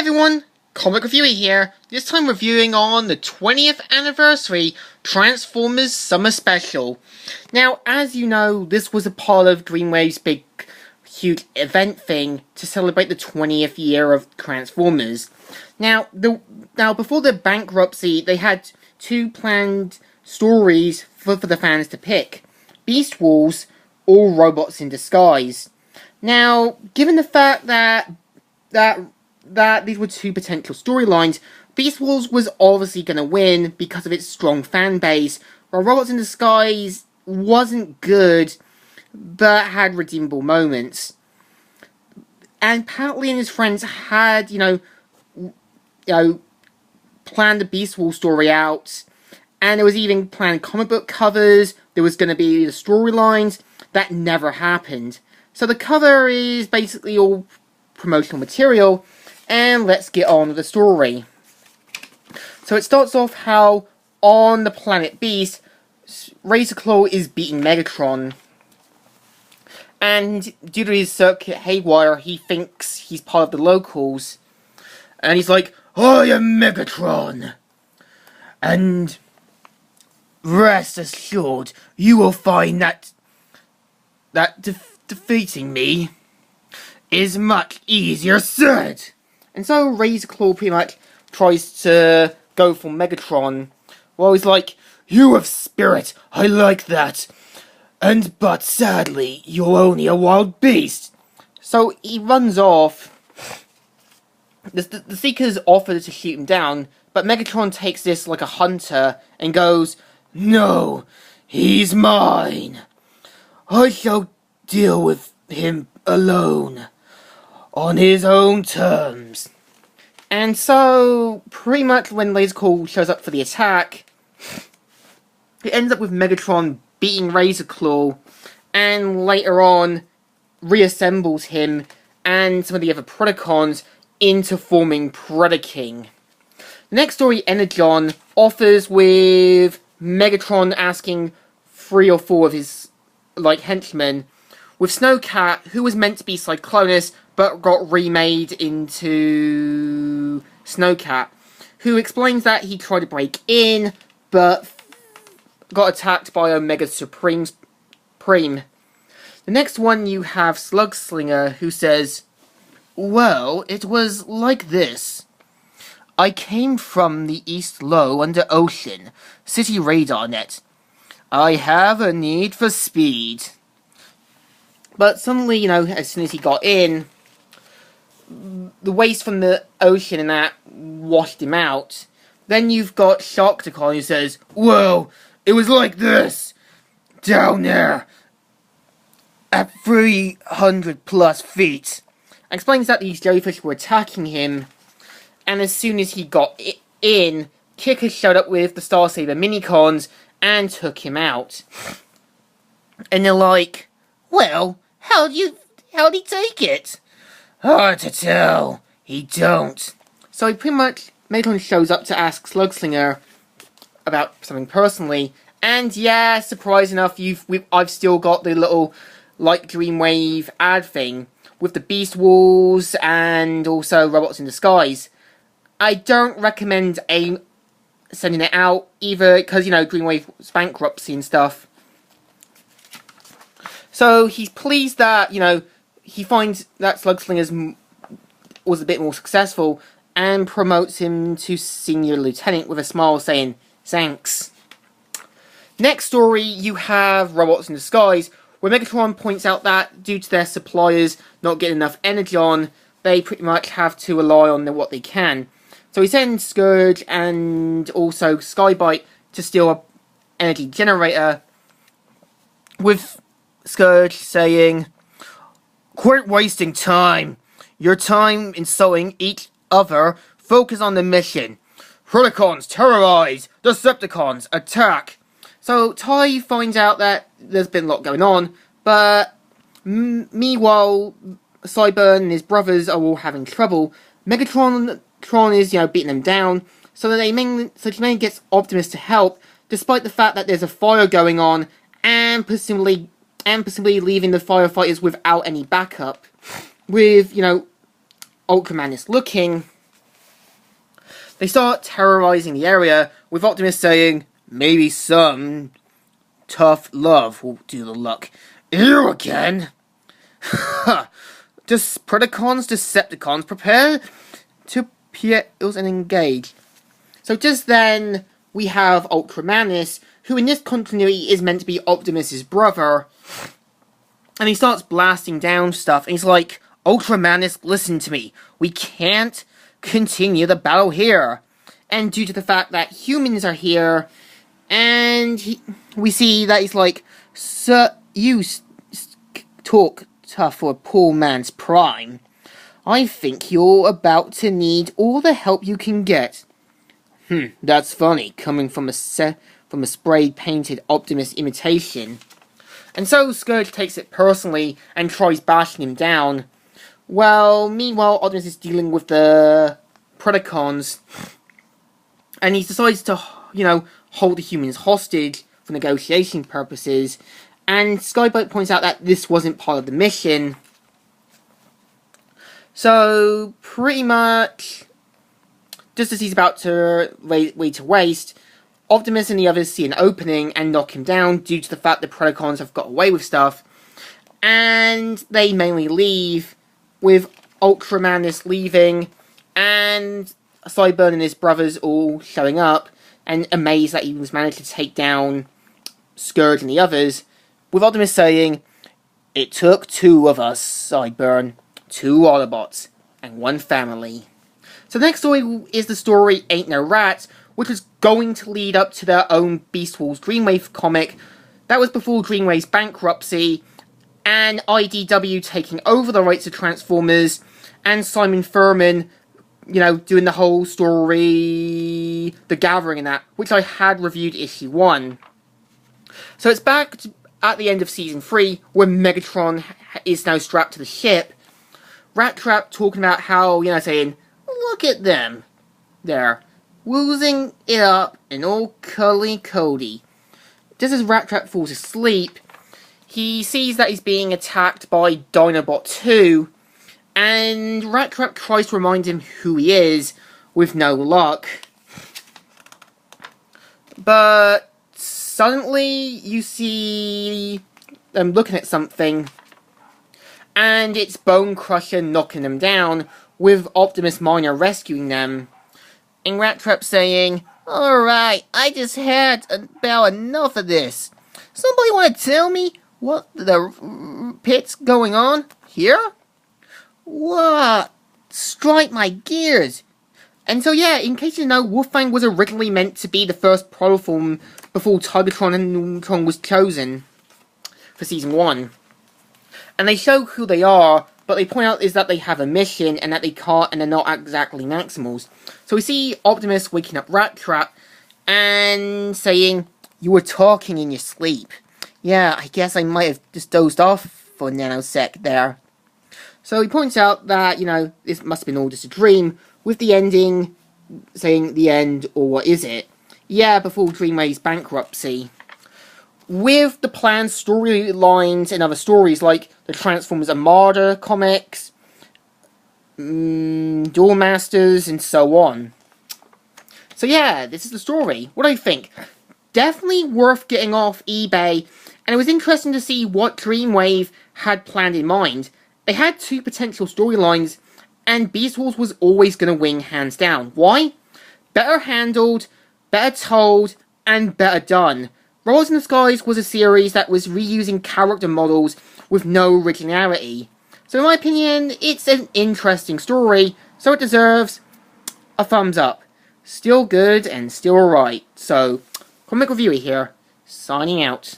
everyone, Comic Reviewer here, this time reviewing on the 20th anniversary Transformers Summer Special. Now, as you know, this was a part of Dreamwave's big, huge event thing to celebrate the 20th year of Transformers. Now, before the bankruptcy, they had two planned stories for the fans to pick. Beast Wars or Robots in Disguise. Now, given the fact that these were two potential storylines, Beast Wars was obviously going to win because of its strong fan base, while Robots in Disguise wasn't good, but had redeemable moments. And Patley and his friends had, planned the Beast Wars story out, and there was even planned comic book covers, there was going to be the storylines. That never happened. So the cover is basically all promotional material, and let's get on with the story. So it starts off how, on the planet Beast, Razorclaw is beating Megatron. And due to his circuit haywire, he thinks he's part of the locals. And he's like, I am Megatron! And rest assured, you will find that defeating me is much easier said. And so Razorclaw pretty much tries to go for Megatron. Well, he's like, you have spirit, I like that. But sadly, you're only a wild beast. So he runs off. The Seekers offer to shoot him down, but Megatron takes this like a hunter and goes, no, he's mine. I shall deal with him alone, on his own terms. And so, pretty much when Razorclaw shows up for the attack, it ends up with Megatron beating Razorclaw, and later on, reassembles him and some of the other Predacons into forming Predaking. The next story, Energon, offers with Megatron asking 3 or 4 of his, henchmen, with Snowcat, who was meant to be Cyclonus, but got remade into Snowcat, who explains that he tried to break in, but got attacked by Omega Supreme. The next one you have Slugslinger, who says, well, it was like this. I came from the East Low under Ocean, City Radar Net. I have a need for speed. But suddenly, as soon as he got in, the waste from the ocean and that washed him out. Then you've got Sharktacon who says, well, it was like this. Down there. At 300 plus feet. Explains that these jellyfish were attacking him. And as soon as he got in, Kicker showed up with the Star Saber minicons and took him out. And they're like, well, how'd he take it? Hard to tell. He don't. So he pretty much, Megatron shows up to ask Slugslinger about something personally. And yeah, surprise enough, I've still got the little, Dreamwave ad thing with the Beast Wars and also Robots in Disguise. I don't recommend sending it out, either because, Dreamwave's bankruptcy and stuff. So he's pleased that, he finds that Slugslinger was a bit more successful and promotes him to senior lieutenant with a smile saying, thanks. Next story, you have Robots in Disguise, where Megatron points out that due to their suppliers not getting enough energon, they pretty much have to rely on what they can. So he sends Scourge and also Skybite to steal an energy generator, with Scourge saying, quit wasting time. Your time insulting each other. Focus on the mission. Predacons terrorize. Decepticons attack. So Ty finds out that there's been a lot going on, but meanwhile, Cyburn and his brothers are all having trouble. Megatron is, beating them down, so Jermaine gets Optimus to help, despite the fact that there's a fire going on, and presumably leaving the firefighters without any backup. With, Ultraman is looking, They start terrorizing the area, with Optimus saying, "Maybe some tough love will do the luck." You again? Just Predacons, Decepticons, prepare to pierce and engage. So just then, we have Ultramanus, who in this continuity is meant to be Optimus's brother, and he starts blasting down stuff, and he's like, "Ultramanus, listen to me. We can't continue the battle here." And due to the fact that humans are here, and we see that he's like, "Sir, you talk tough for a poor man's prime. I think you're about to need all the help you can get." That's funny, coming from a spray-painted Optimus imitation. And so Scourge takes it personally and tries bashing him down. Well, meanwhile, Optimus is dealing with the Predacons, and he decides to, hold the humans hostage for negotiation purposes, and Skyboat points out that this wasn't part of the mission. So, pretty much, just as he's about to way to waste, Optimus and the others see an opening and knock him down due to the fact the Predacons have got away with stuff, and they mainly leave, with Ultramanus leaving, and Cyburn and his brothers all showing up, and amazed that he was managed to take down Scourge and the others, with Optimus saying, "It took two of us, Cyburn, 2 Autobots, and 1 family." So the next story is the story Ain't No Rats, which was going to lead up to their own Beast Wars Dreamwave comic. That was before Dreamwave's bankruptcy, and IDW taking over the rights to Transformers, and Simon Furman, doing the whole story, The Gathering and that, which I had reviewed issue 1. So it's back at the end of season 3, where Megatron is now strapped to the ship. Rat Trap talking about how, saying, "Look at them. They're woozing it up and all cuddly Cody." Just as Rat Trap falls asleep, he sees that he's being attacked by Dinobot 2, and Rat Trap tries to remind him who he is, with no luck. But suddenly, you see them looking at something, and it's Bone Crusher knocking them down, with Optimus Minor rescuing them. And Rat Trap saying, "Alright, I just had about enough of this. Somebody want to tell me what the pit's going on here? What? Strike my gears." And so yeah, in case you know, Wolfang was originally meant to be the first protoform before Tigatron and Neutron was chosen for season 1. And they show who they are, but they point out is that they have a mission and that they can't, and they're not exactly Maximals. So we see Optimus waking up Rat Trap and saying, "You were talking in your sleep. Yeah, I guess I might have just dozed off for a nanosec there." So he points out that, this must have been all just a dream, with the ending saying the end, or what is it? Yeah, before Dreamwave's bankruptcy. With the planned storylines and other stories like the Transformers Armada comics, Duel Masters, and so on. So yeah, this is the story. What do you think? Definitely worth getting off eBay, and it was interesting to see what Dreamwave had planned in mind. They had 2 potential storylines, and Beast Wars was always going to win hands down. Why? Better handled, better told, and better done. Rise in the Skies was a series that was reusing character models with no originality. So in my opinion, it's an interesting story, so it deserves a thumbs up. Still good and still alright. So, Comic Reviewer here, signing out.